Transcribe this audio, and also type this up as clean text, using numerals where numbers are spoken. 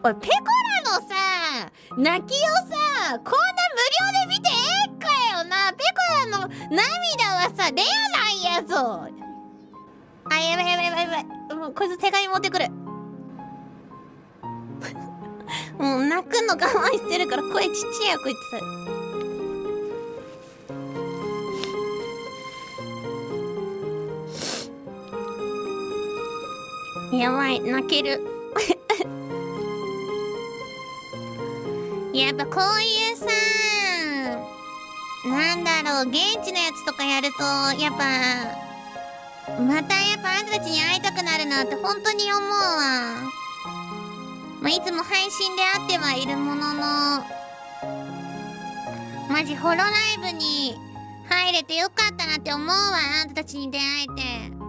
おい、ペコラのさ、泣きをさ、こんな無料で見てええかよな。ペコラの涙はさ、レアなんやぞ。あ、やばいやばいやばいやばい。もうこいつ手紙持ってくる。もう泣くの我慢してるから声ちっちゃいよ、こいつ。やばい、泣ける。やっぱこういうさ、なんだろう、現地のやつとかやると、やっぱ、またやっぱあんたたちに会いたくなるなって本当に思うわ。まあ、いつも配信で会ってはいるものの、マジホロライブに入れてよかったなって思うわ、あんたたちに出会えて。